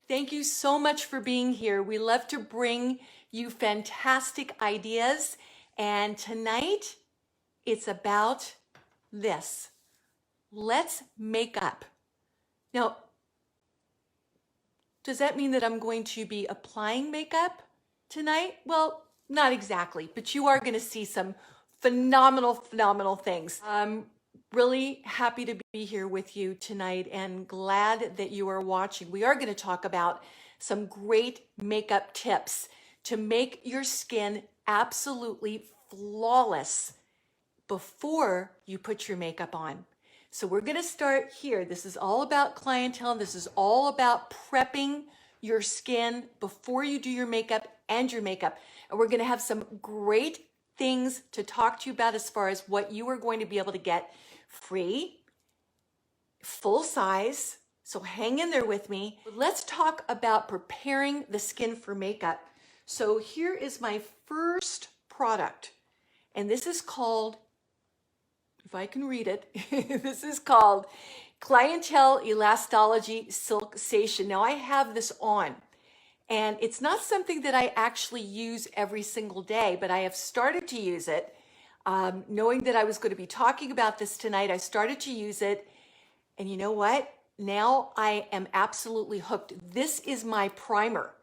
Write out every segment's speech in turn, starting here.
Thank you so much for being here. We love to bring you fantastic ideas. And tonight, it's about this. Let's make up. Now, does that mean that I'm going to be applying makeup tonight? Well, not exactly, but you are going to see some phenomenal things. I'm really happy to be here with you tonight and glad that you are watching. We are going to talk about some great makeup tips to make your skin absolutely flawless before you put your makeup on. So we're going to start here. This is all about clientele. This is all about prepping your skin before you do your makeup and your makeup. And we're going to have some great things to talk to you about as far as what you are going to be able to get free, full size. So hang in there with me. Let's talk about preparing the skin for makeup. So here is my first product. And this is called, if I can read it, this is called Clientele Elastology Silcation. Now I have this on, and it's not something that I actually use every single day, but I have started to use it. Knowing that I was going to be talking about this tonight, I started to use it, and you know what? Now I am absolutely hooked. This is my primer,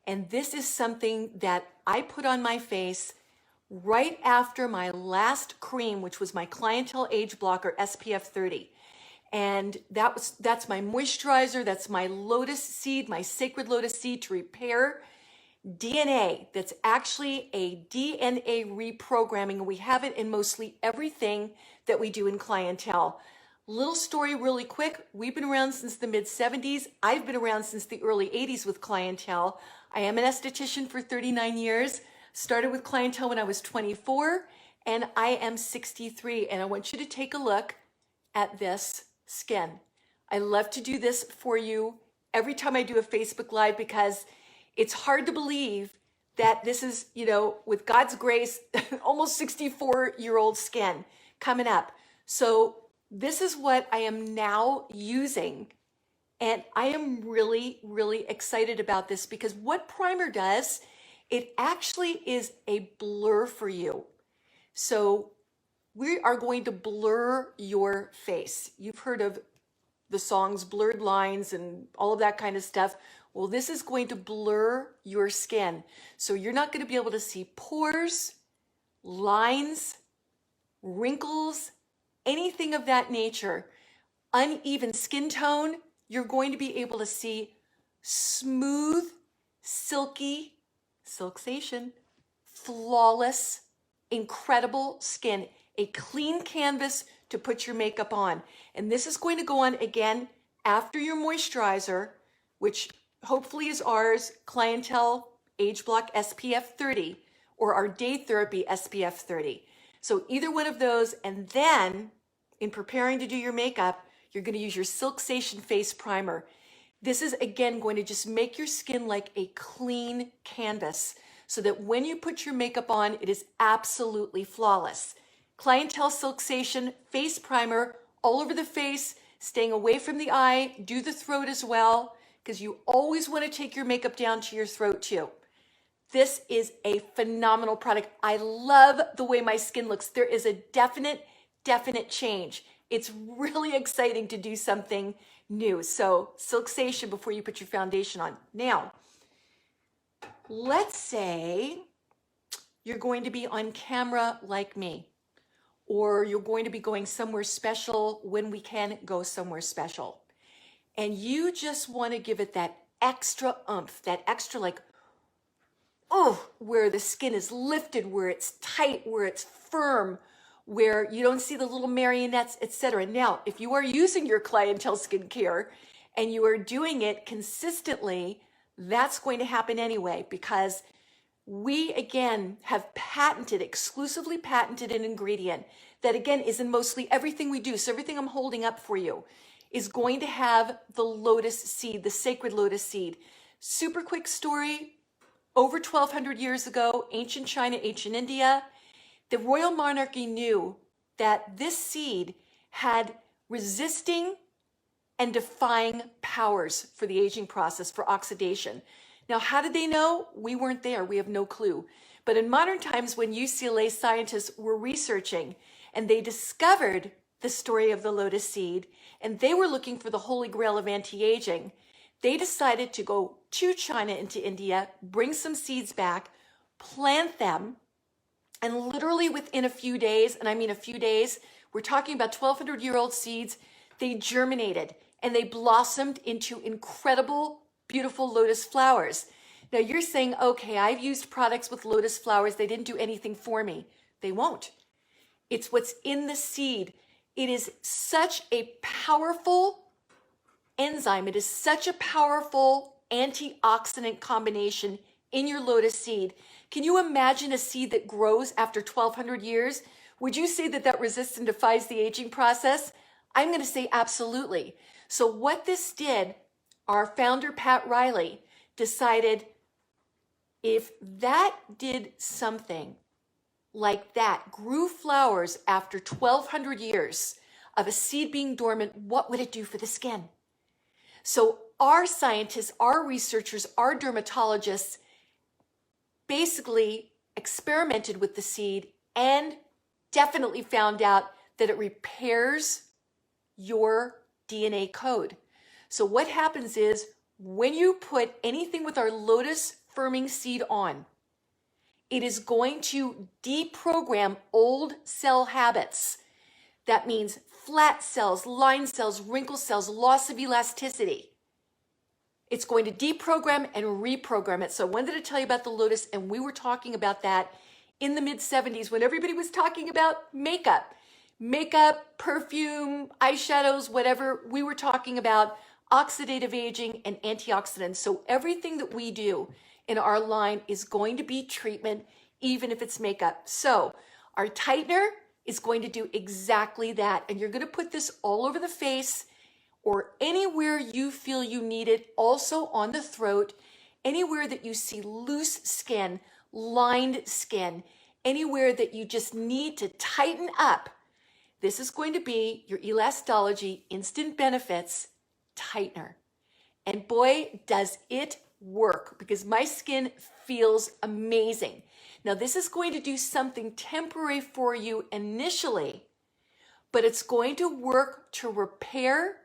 and this is something that I put on my face right after my last cream, which was my Clientele Age Blocker SPF 30. And that's my moisturizer. That's my lotus seed, my sacred lotus seed to repair DNA. That's actually a DNA reprogramming. We have it in mostly everything that we do in Clientele. Little story really quick. We've been around since the mid 70s. I've been around since the early 80s with Clientele. I am an esthetician for 39 years. Started with Clientele when I was 24, and I am 63. And I want you to take a look at this skin. I love to do this for you every time I do a Facebook Live because it's hard to believe that this is, with God's grace, almost 64-year-old skin coming up. So this is what I am now using. And I am really excited about this because what primer does, it actually is a blur for you. So we are going to blur your face. You've heard of the songs Blurred Lines and all of that kind of stuff. Well, this is going to blur your skin. So you're not going to be able to see pores, lines, wrinkles, anything of that nature. Uneven skin tone, you're going to be able to see smooth, silky, silcation, flawless, incredible skin, a clean canvas to put your makeup on. And this is going to go on again after your moisturizer, which hopefully is ours, Clientele Age Block SPF 30 or our Day Therapy SPF 30. So either one of those, and then in preparing to do your makeup, you're going to use your Silcation Face Primer. This is, again, going to just make your skin like a clean canvas so that when you put your makeup on, it is absolutely flawless. Clientele Silcation Face Primer all over the face, staying away from the eye. Do the throat as well, because you always want to take your makeup down to your throat too. This is a phenomenal product. I love the way my skin looks. There is a definite change. It's really exciting to do something new. So Silcation before you put your foundation on. Now, let's say you're going to be on camera like me, or you're going to be going somewhere special when we can go somewhere special. And you just want to give it that extra oomph, that extra where the skin is lifted, where it's tight, where it's firm, where you don't see the little marionettes, etc. Now, if you are using your Clientele skincare and you are doing it consistently, that's going to happen anyway, because we, again, have exclusively patented an ingredient that, again, is in mostly everything we do. So everything I'm holding up for you is going to have the lotus seed, the sacred lotus seed. Super quick story. Over 1,200 years ago, ancient China, ancient India, the royal monarchy knew that this seed had resisting and defying powers for the aging process, for oxidation. Now, how did they know? We weren't there. We have no clue. But in modern times, when UCLA scientists were researching and they discovered the story of the lotus seed and they were looking for the holy grail of anti-aging, they decided to go to China, into India, bring some seeds back, plant them, and literally within a few days, and I mean a few days, we're talking about 1,200-year-old seeds, they germinated and they blossomed into incredible, beautiful lotus flowers. Now you're saying, okay, I've used products with lotus flowers. They didn't do anything for me. They won't. It's what's in the seed. It is such a powerful enzyme. It is such a powerful antioxidant combination in your lotus seed. Can you imagine a seed that grows after 1,200 years? Would you say that that resists and defies the aging process? I'm going to say absolutely. So what this did, our founder, Pat Riley, decided if that did something like that, grew flowers after 1,200 years of a seed being dormant, what would it do for the skin? So our scientists, our researchers, our dermatologists basically experimented with the seed and definitely found out that it repairs your DNA code. So what happens is when you put anything with our lotus firming seed on, it is going to deprogram old cell habits. That means flat cells, line cells, wrinkle cells, loss of elasticity. It's going to deprogram and reprogram it. So I wanted to tell you about the lotus, and we were talking about that in the mid-70s when everybody was talking about makeup, perfume, eyeshadows, whatever. We were talking about oxidative aging and antioxidants. So everything that we do in our line is going to be treatment, even if it's makeup. So our tightener is going to do exactly that. And you're going to put this all over the face or anywhere you feel you need it, also on the throat, anywhere that you see loose skin, lined skin, anywhere that you just need to tighten up. This is going to be your Elastology Instant Benefits Tightener. And boy, does it work, because my skin feels amazing. Now, this is going to do something temporary for you initially, but it's going to work to repair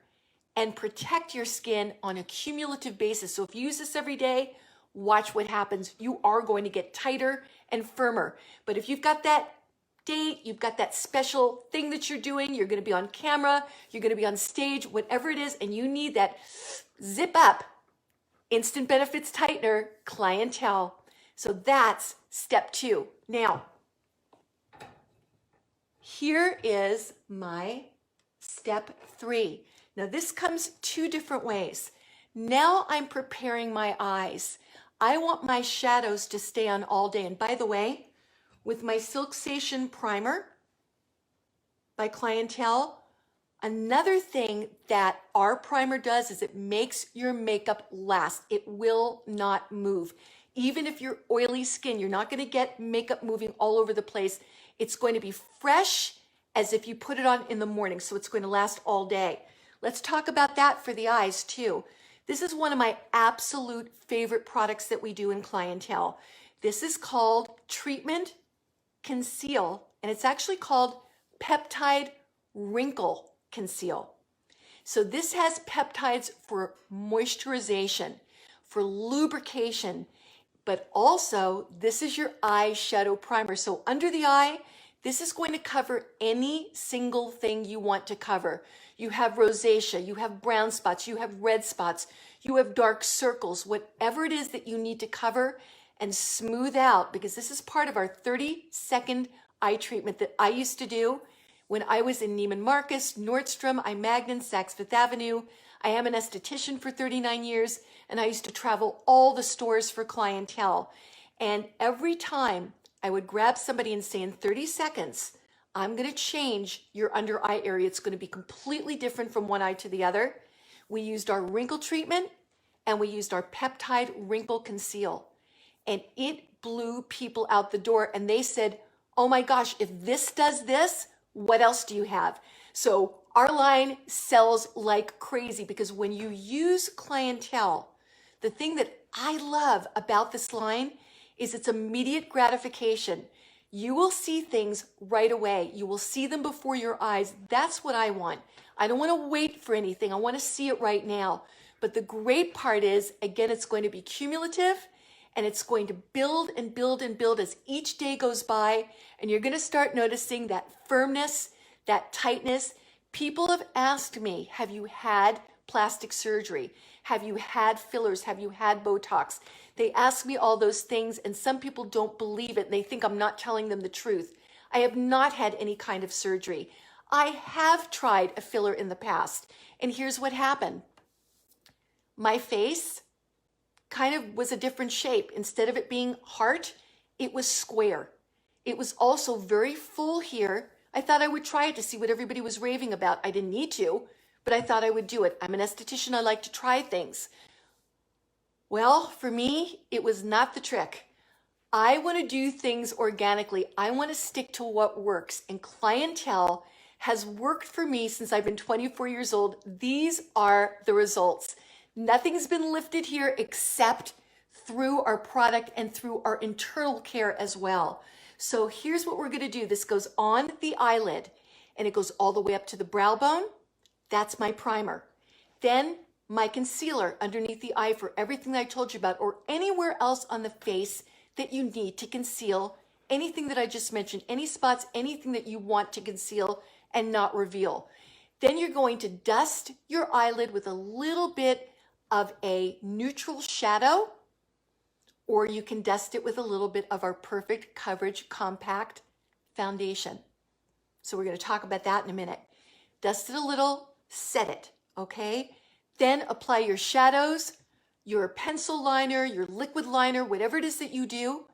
and protect your skin on a cumulative basis. So if you use this every day, watch what happens. You are going to get tighter and firmer. But if you've got that date, you've got that special thing that you're doing, you're going to be on camera, you're going to be on stage, whatever it is, and you need that zip up Instant Benefits Tightener, Clientele. So that's step 2. Now, here is my step 3. Now this comes 2 different ways. Now I'm preparing my eyes. I want my shadows to stay on all day. And by the way, with my Silcation primer by Clientele, another thing that our primer does is it makes your makeup last. It will not move. Even if you're oily skin, you're not going to get makeup moving all over the place. It's going to be fresh as if you put it on in the morning, so it's going to last all day. Let's talk about that for the eyes too. This is one of my absolute favorite products that we do in Clientele. This is called Treatment Conceal, and it's actually called Peptide Wrinkle Conceal. So this has peptides for moisturization, for lubrication, but also this is your eyeshadow primer. So under the eye, this is going to cover any single thing you want to cover. You have rosacea, you have brown spots, you have red spots, you have dark circles, whatever it is that you need to cover and smooth out, because this is part of our 30-second eye treatment that I used to do when I was in Neiman Marcus, Nordstrom, iMagnin, Saks Fifth Avenue. I am an esthetician for 39 years, and I used to travel all the stores for Clientele. And every time I would grab somebody and say, in 30 seconds, I'm going to change your under eye area. It's going to be completely different from one eye to the other. We used our wrinkle treatment and we used our Peptide Wrinkle Conceal. And it blew people out the door. And they said, oh my gosh, if this does this, what else do you have? So Our line sells like crazy because when you use Clientele, the thing that I love about this line is its immediate gratification. You will see things right away. You will see them before your eyes. That's what I want. I don't want to wait for anything. I want to see it right now. But the great part is, again, it's going to be cumulative and it's going to build and build and build as each day goes by. And you're going to start noticing that firmness, that tightness. People have asked me, have you had plastic surgery? Have you had fillers? Have you had Botox? They ask me all those things, and some people don't believe it, and they think I'm not telling them the truth. I have not had any kind of surgery. I have tried a filler in the past, and here's what happened. My face kind of was a different shape. Instead of it being heart, it was square. It was also very full here. I thought I would try it to see what everybody was raving about. I didn't need to, but I thought I would do it. I'm an esthetician. I like to try things. Well, for me, it was not the trick. I want to do things organically. I want to stick to what works. And Clientele has worked for me since I've been 24 years old. These are the results. Nothing's been lifted here except through our product and through our internal care as well. So here's what we're going to do. This goes on the eyelid and it goes all the way up to the brow bone. That's my primer. Then my concealer underneath the eye for everything that I told you about, or anywhere else on the face that you need to conceal anything that I just mentioned, any spots, anything that you want to conceal and not reveal. Then you're going to dust your eyelid with a little bit of a neutral shadow, or you can dust it with a little bit of our Perfect Coverage Compact Foundation. So we're going to talk about that in a minute. Dust it a little, set it, okay? Then apply your shadows, your pencil liner, your liquid liner, whatever it is that you do.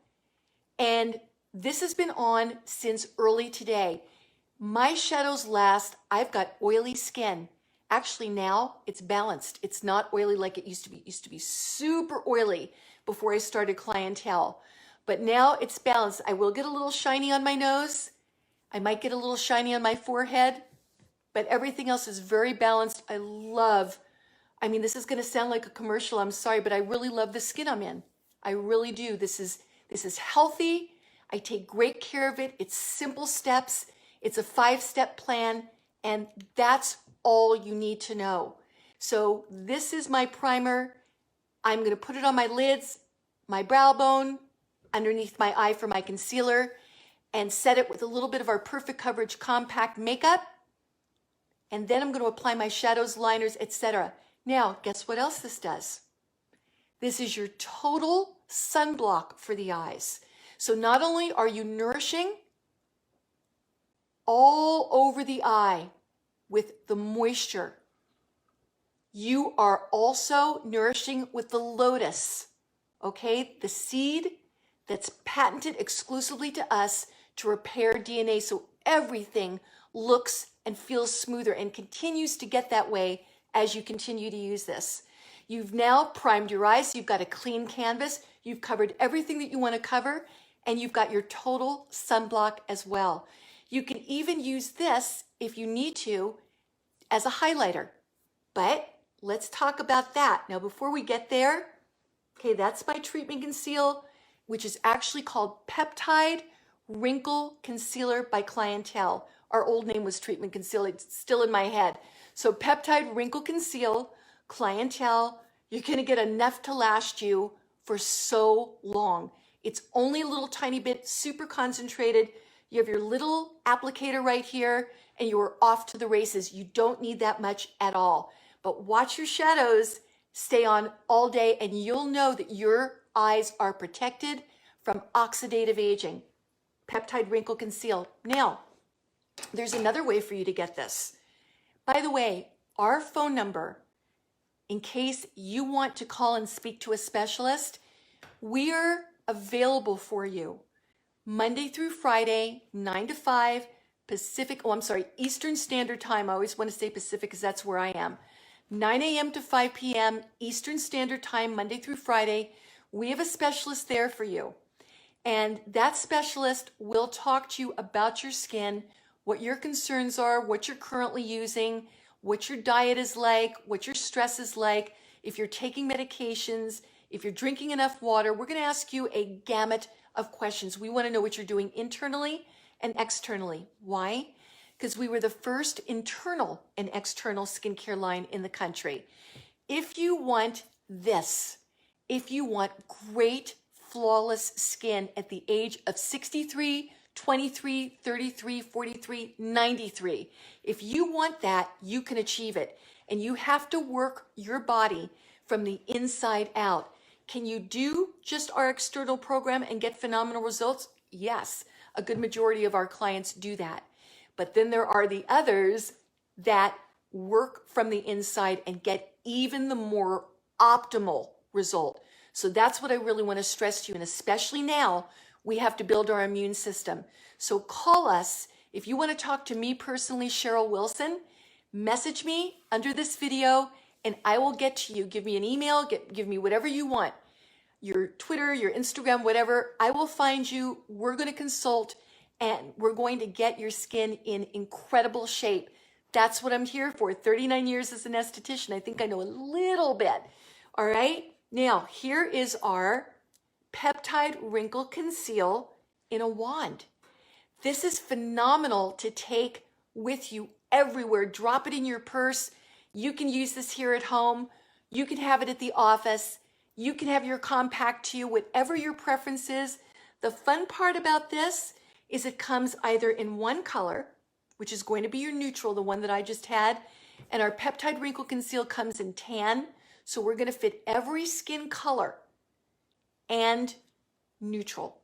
And this has been on since early today. My shadows last. I've got oily skin. Actually now it's balanced. It's not oily like it used to be. It used to be super oily before I started Clientele. But now it's balanced. I will get a little shiny on my nose. I might get a little shiny on my forehead, but everything else is very balanced. I mean, this is going to sound like a commercial. I'm sorry, but I really love the skin I'm in. I really do. This is healthy. I take great care of it. It's simple steps. It's a 5-step plan, and that's all you need to know. So this is my primer. I'm going to put it on my lids, my brow bone, underneath my eye for my concealer, and set it with a little bit of our Perfect Coverage Compact Makeup. And then I'm going to apply my shadows, liners, etc. Now, guess what else this does? This is your total sunblock for the eyes. So not only are you nourishing all over the eye with the moisture, you are also nourishing with the lotus, okay? The seed that's patented exclusively to us to repair DNA so everything looks and feels smoother and continues to get that way as you continue to use this. You've now primed your eyes. You've got a clean canvas. You've covered everything that you want to cover, and you've got your total sunblock as well. You can even use this, if you need to, as a highlighter. But let's talk about that. Now, before we get there, okay, that's my Treatment Conceal, which is actually called Peptide Wrinkle Concealer by Clientele. Our old name was Treatment Conceal. It's still in my head. So Peptide Wrinkle Conceal, Clientele, you're going to get enough to last you for so long. It's only a little tiny bit, super concentrated. You have your little applicator right here, and you are off to the races. You don't need that much at all. But watch your shadows stay on all day, and you'll know that your eyes are protected from oxidative aging. Peptide Wrinkle Conceal. Now, there's another way for you to get this. By the way, our phone number, in case you want to call and speak to a specialist, we are available for you Monday through Friday, 9 to 5, Eastern Standard Time. I always want to say Pacific because that's where I am. 9 a.m. to 5 p.m. Eastern Standard Time, Monday through Friday. We have a specialist there for you. And that specialist will talk to you about your skin, what your concerns are, what you're currently using, what your diet is like, what your stress is like, if you're taking medications, if you're drinking enough water. We're going to ask you a gamut of questions. We want to know what you're doing internally and externally. Why? Because we were the first internal and external skincare line in the country. If you want this, if you want great, flawless skin at the age of 63, 23, 33, 43, 93, if you want that, you can achieve it. And you have to work your body from the inside out. Can you do just our external program and get phenomenal results? Yes, a good majority of our clients do that. But then there are the others that work from the inside and get even the more optimal result. So that's what I really want to stress to you. And especially now, we have to build our immune system. So call us. If you want to talk to me personally, Sheryl Wilson, message me under this video and I will get to you. Give me an email, give me whatever you want. Your Twitter, your Instagram, whatever. I will find you. We're going to consult and we're going to get your skin in incredible shape. That's what I'm here for. 39 years as an esthetician. I think I know a little bit. All right. Now, here is our Peptide Wrinkle Conceal in a wand. This is phenomenal to take with you everywhere. Drop it in your purse. You can use this here at home. You can have it at the office. You can have your compact to you, whatever your preference is. The fun part about this is it comes either in one color, which is going to be your neutral, the one that I just had, and our Peptide Wrinkle Conceal comes in tan. So we're going to fit every skin color and neutral.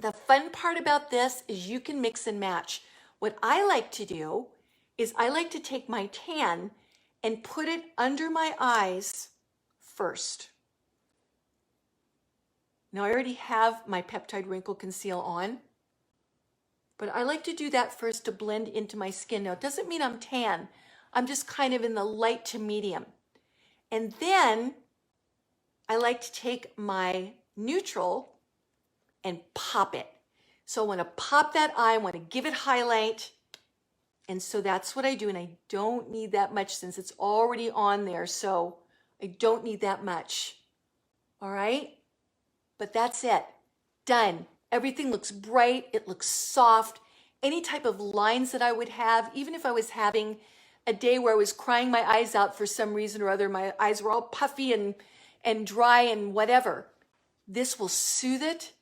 The fun part about this is you can mix and match. What I like to do is I like to take my tan and put it under my eyes first. Now I already have my Peptide Wrinkle Conceal on, but I like to do that first to blend into my skin. Now it doesn't mean I'm tan. I'm just kind of in the light to medium. And then I like to take my neutral and pop it. So I want to pop that eye, I want to give it highlight. And so that's what I do. And I don't need that much since it's already on there. So I don't need that much. All right. But that's it. Done. Everything looks bright. It looks soft. Any type of lines that I would have, even if I was having a day where I was crying my eyes out for some reason or other, my eyes were all puffy and dry and whatever. This will soothe it.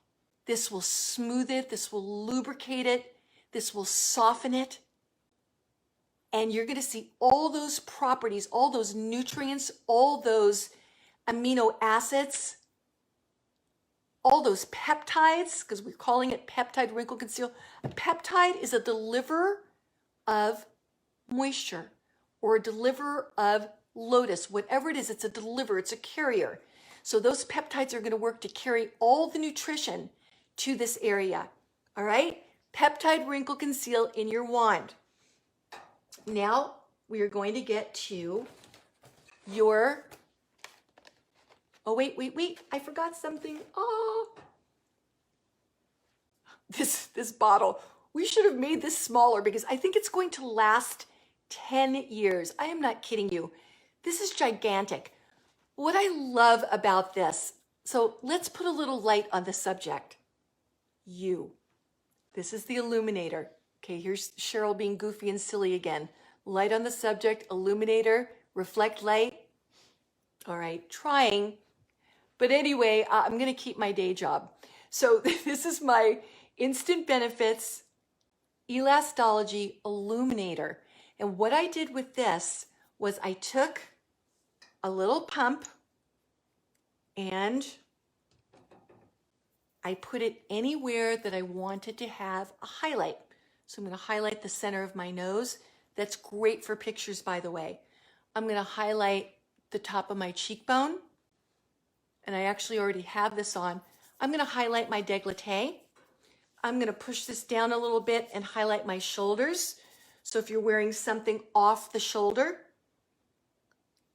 This will smooth it. This will lubricate it. This will soften it. And you're going to see all those properties, all those nutrients, all those amino acids, all those peptides, because we're calling it Peptide Wrinkle Conceal. A peptide is a deliverer of moisture or a deliverer of lotus, whatever it is, it's a deliverer, it's a carrier. So those peptides are going to work to carry all the nutrition to this area. All right? Peptide Wrinkle Conceal in your wand. Now we are going to get to your, oh, wait, I forgot something. Oh, this bottle. We should have made this smaller because I think it's going to last 10 years. I am not kidding you. This is gigantic. What I love about this, so let's put a little light on the subject. This is the Illuminator. Okay, here's Sheryl being goofy and silly again. Light on the subject, Illuminator, reflect light. All right, trying. But anyway, I'm going to keep my day job. So this is my Instant Benefits Elastology Illuminator. And what I did with this was I took a little pump and I put it anywhere that I wanted to have a highlight. So I'm going to highlight the center of my nose. That's great for pictures, by the way. I'm going to highlight the top of my cheekbone. And I actually already have this on. I'm going to highlight my décolleté. I'm going to push this down a little bit and highlight my shoulders. So if you're wearing something off the shoulder,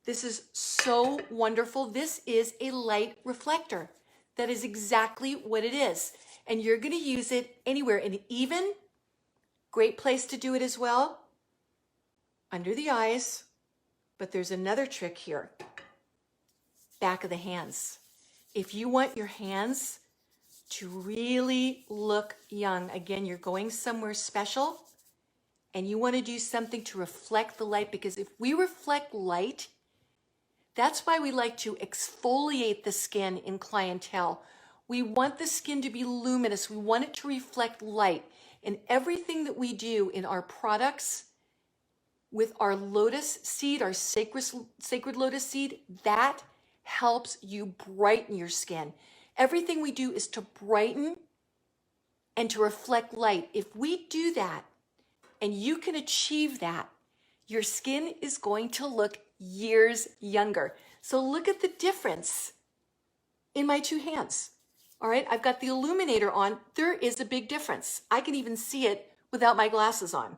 this is so wonderful. This is a light reflector. That is exactly what it is. And you're going to use it anywhere. And even Great place to do it as well, under the eyes, but there's another trick here. Back of the hands. If you want your hands to really look young, again, you're going somewhere special and you want to do something to reflect the light, because if we reflect light, that's why we like to exfoliate the skin in Clientele. We want the skin to be luminous. We want it to reflect light. And everything that we do in our products with our lotus seed, our sacred lotus seed, that helps you brighten your skin. Everything we do is to brighten and to reflect light. If we do that, and you can achieve that, your skin is going to look years younger. So look at the difference in my two hands. All right, I've got the Illuminator on. There is a big difference. I can even see it without my glasses on.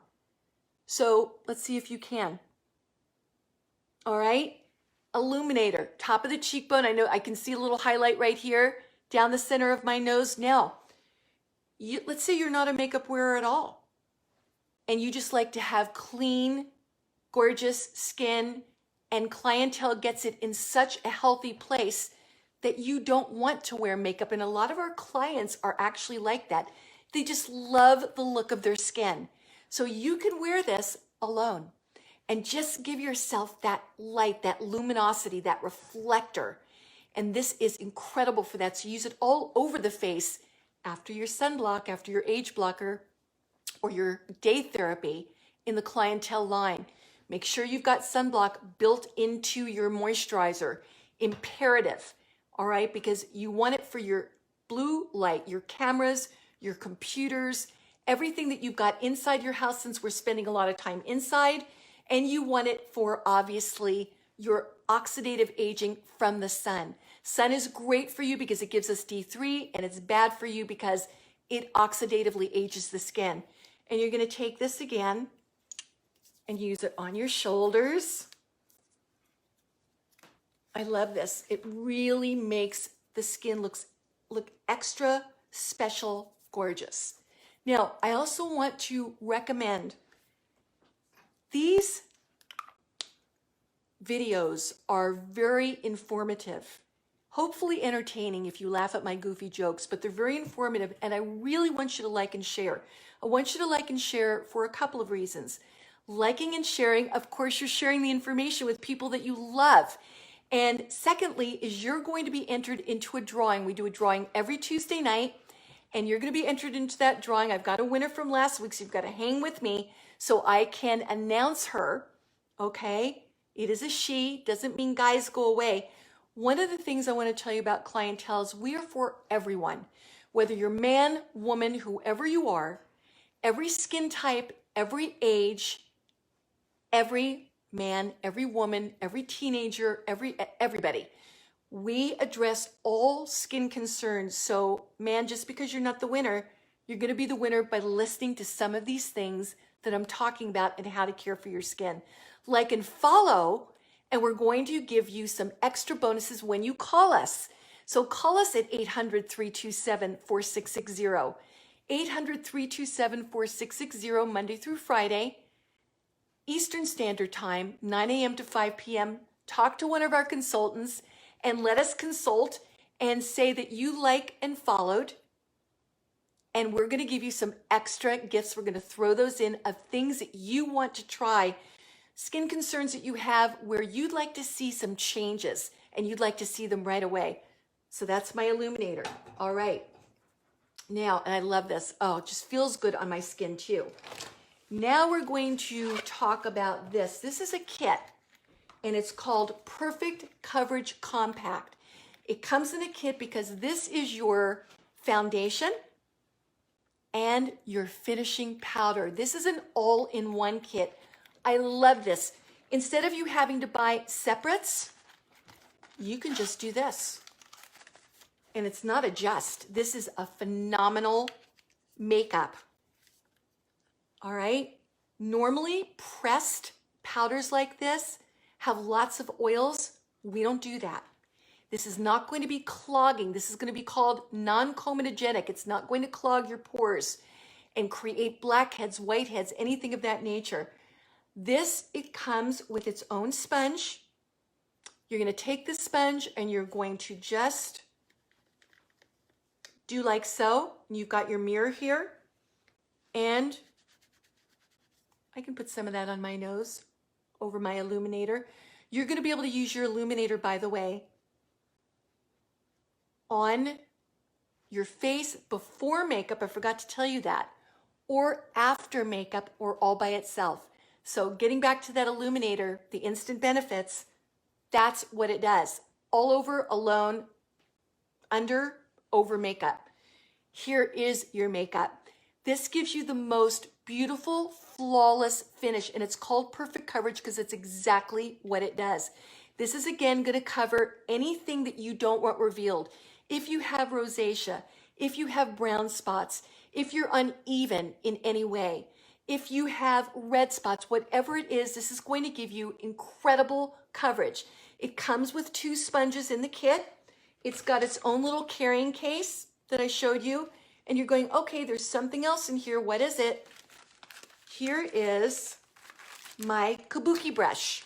So let's see if you can. All right, Illuminator, top of the cheekbone. I know I can see a little highlight right here, down the center of my nose. Now, let's say you're not a makeup wearer at all, and you just like to have clean, gorgeous skin, and Clientele gets it in such a healthy place that you don't want to wear makeup. And a lot of our clients are actually like that. They just love the look of their skin. So you can wear this alone and just give yourself that light, that luminosity, that reflector. And this is incredible for that. So use it all over the face after your sunblock, after your age blocker, or your day therapy in the Clientele line. Make sure you've got sunblock built into your moisturizer. Imperative. All right, because you want it for your blue light, your cameras, your computers, everything that you've got inside your house, since we're spending a lot of time inside, and you want it for obviously your oxidative aging from the sun. Sun is great for you because it gives us D3, and it's bad for you because it oxidatively ages the skin. And you're going to take this again and use it on your shoulders. I love this. It really makes the skin look extra special, gorgeous. Now, I also want to recommend these videos are very informative, hopefully entertaining if you laugh at my goofy jokes, but they're very informative, and I really want you to like and share. I want you to like and share for a couple of reasons. Liking and sharing, of course, you're sharing the information with people that you love. And secondly, is you're going to be entered into a drawing. We do a drawing every Tuesday night, and you're going to be entered into that drawing. I've got a winner from last week, so you've got to hang with me so I can announce her, okay? It is a she, doesn't mean guys go away. One of the things I want to tell you about Clientele is we are for everyone, whether you're man, woman, whoever you are, every skin type, every age, every man, every woman, every teenager, everybody. We address all skin concerns. So, man, just because you're not the winner, you're going to be the winner by listening to some of these things that I'm talking about and how to care for your skin. Like and follow, and we're going to give you some extra bonuses when you call us. So call us at 800-327-4660. 800-327-4660, Monday through Friday, Eastern Standard Time, 9 a.m. to 5 p.m. Talk to one of our consultants and let us consult and say that you like and followed. And we're going to give you some extra gifts. We're going to throw those in of things that you want to try, skin concerns that you have where you'd like to see some changes and you'd like to see them right away. So that's my Illuminator. All right. Now, and I love this. Oh, it just feels good on my skin too. Now we're going to talk about this. This is a kit, and it's called Perfect Coverage Compact. It comes in a kit because this is your foundation and your finishing powder. This is an all-in-one kit. I love this. Instead of you having to buy separates, you can just do this. And it's not a just. This is a phenomenal makeup. All right. Normally, pressed powders like this have lots of oils. We don't do that. This is not going to be clogging. This is going to be called non-comedogenic. It's not going to clog your pores. and create blackheads, whiteheads, anything of that nature. This, it comes with its own sponge. You're going to take the sponge and you're going to just do like so. You've got your mirror here, and I can put some of that on my nose over my illuminator. You're going to be able to use your illuminator, by the way, on your face before makeup. I forgot to tell you that. Or after makeup, or all by itself. So getting back to that illuminator, the instant benefits, that's what it does. All over, alone, under, over makeup. Here is your makeup. This gives you the most beautiful, flawless finish, and it's called perfect coverage because it's exactly what it does. This is, again, going to cover anything that you don't want revealed. If you have rosacea, if you have brown spots, if you're uneven in any way, if you have red spots, whatever it is, this is going to give you incredible coverage. It comes with 2 sponges in the kit. It's got its own little carrying case that I showed you. And you're going, okay, there's something else in here. What is it? Here is my Kabuki brush.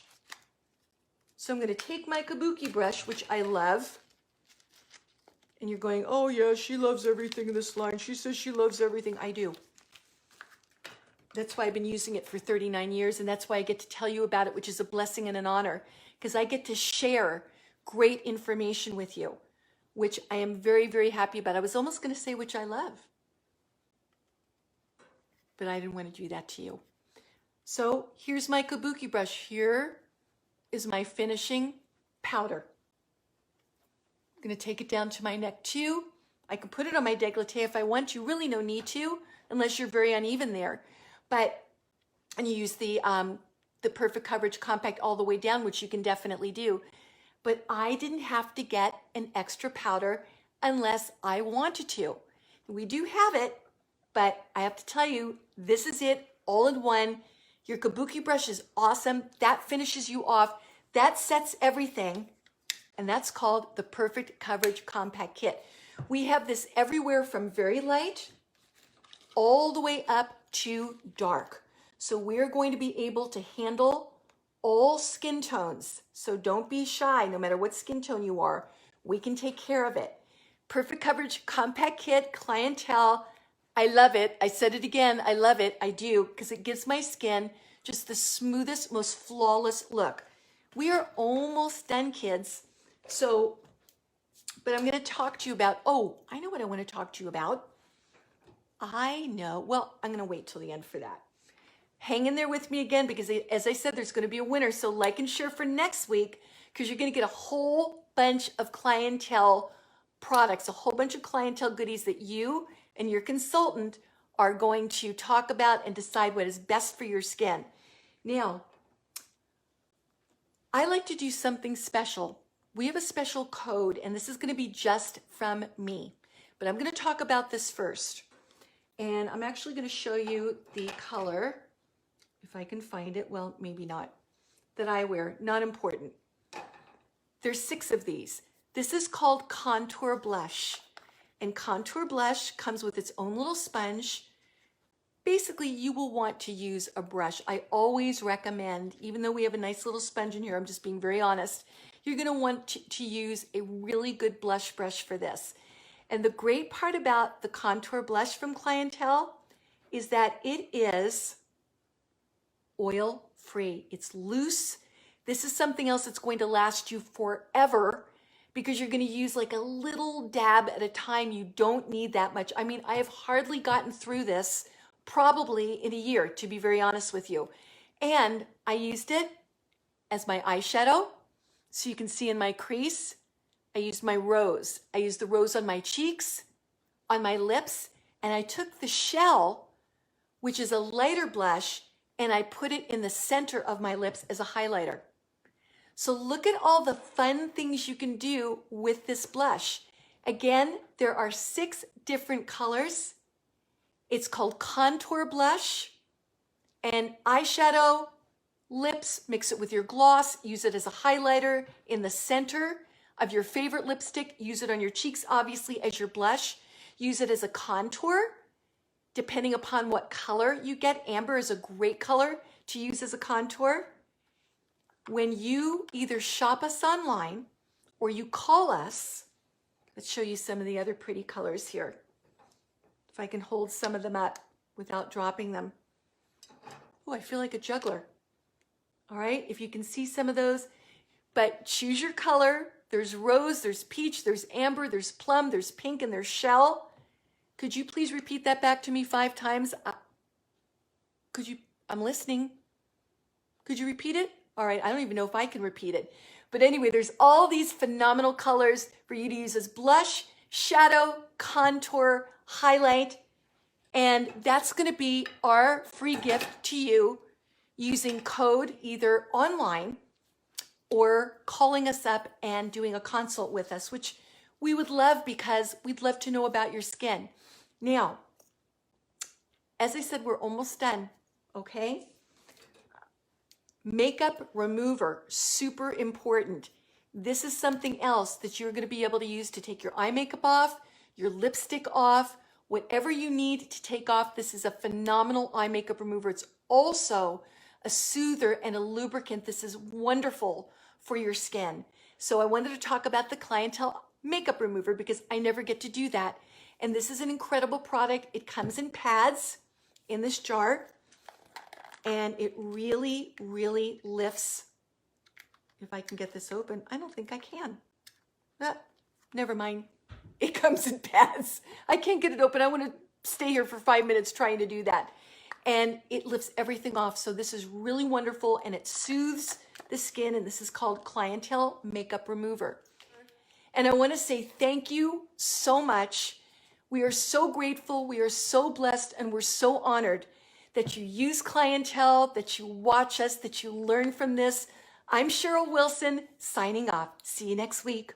So I'm going to take my Kabuki brush, which I love. And you're going, oh yeah, she loves everything in this line. She says she loves everything. I do. That's why I've been using it for 39 years. And that's why I get to tell you about it, which is a blessing and an honor. Because I get to share great information with you, which I am very, very happy about. I was almost going to say which I love, but I didn't want to do that to you. So here's my Kabuki brush. Here is my finishing powder. I'm going to take it down to my neck too. I can put it on my décolleté if I want to. Really no need to, unless you're very uneven there. And you use the Perfect Coverage Compact all the way down, which you can definitely do. But I didn't have to get an extra powder unless I wanted to. We do have it, but I have to tell you, this is it, all in one. Your Kabuki brush is awesome. That finishes you off. That sets everything, and that's called the Perfect Coverage Compact Kit. We have this everywhere from very light all the way up to dark. So we're going to be able to handle all skin tones. So don't be shy, no matter what skin tone you are. We can take care of it. Perfect Coverage Compact Kit, Clientele. I love it. I said it again. I love it. I do, because it gives my skin just the smoothest, most flawless look. We are almost done, kids. So, but I'm going to talk to you about, oh, I know what I want to talk to you about. I know. Well, I'm going to wait till the end for that. Hang in there with me again, because as I said, there's going to be a winner. So like and share for next week, because you're going to get a whole bunch of Clientele products, a whole bunch of Clientele goodies that you and your consultant are going to talk about and decide what is best for your skin. Now, I like to do something special. We have a special code, and this is going to be just from me. But I'm going to talk about this first. And I'm actually going to show you the color, if I can find it. Well, maybe not. That I wear. Not important. There's 6 of these. This is called Contour Blush. And Contour Blush comes with its own little sponge. Basically, you will want to use a brush. I always recommend, even though we have a nice little sponge in here, I'm just being very honest, you're going to want to use a really good blush brush for this. And the great part about the Contour Blush from Clientele is that it is oil-free. It's loose. This is something else that's going to last you forever, because you're going to use like a little dab at a time. You don't need that much. I mean, I have hardly gotten through this probably in a year, to be very honest with you. And I used it as my eyeshadow, so you can see in my crease. I used my rose. I used the rose on my cheeks, on my lips, and I took the shell, which is a lighter blush, and I put it in the center of my lips as a highlighter. So look at all the fun things you can do with this blush. Again, there are 6 different colors. It's called Contour Blush, and eyeshadow, lips, mix it with your gloss, use it as a highlighter in the center of your favorite lipstick, use it on your cheeks, obviously, as your blush, use it as a contour, depending upon what color you get. Amber is a great color to use as a contour. When you either shop us online or you call us, let's show you some of the other pretty colors here. If I can hold some of them up without dropping them. Oh, I feel like a juggler. All right, if you can see some of those, but choose your color. There's rose, there's peach, there's amber, there's plum, there's pink, and there's shell. Could you please repeat that back to me 5 times? I'm listening. Could you repeat it? All right, I don't even know if I can repeat it. But anyway, there's all these phenomenal colors for you to use as blush, shadow, contour, highlight, and that's gonna be our free gift to you using code either online or calling us up and doing a consult with us, which we would love because we'd love to know about your skin. Now, as I said, we're almost done, okay? Makeup remover, super important. This is something else that you're gonna be able to use to take your eye makeup off, your lipstick off, whatever you need to take off. This is a phenomenal eye makeup remover. It's also a soother and a lubricant. This is wonderful for your skin. So I wanted to talk about the Clientele Makeup Remover because I never get to do that. And this is an incredible product. It comes in pads in this jar. And it really, really lifts. If I can get this open, I don't think I can. Never mind. It comes in pads. I can't get it open. I want to stay here for 5 minutes trying to do that. And it lifts everything off. So this is really wonderful and it soothes the skin. And this is called Clientele Makeup Remover. And I want to say thank you so much. We are so grateful. We are so blessed and we're so honored that you use Clientele, that you watch us, that you learn from this. I'm Sheryl Wilson signing off. See you next week.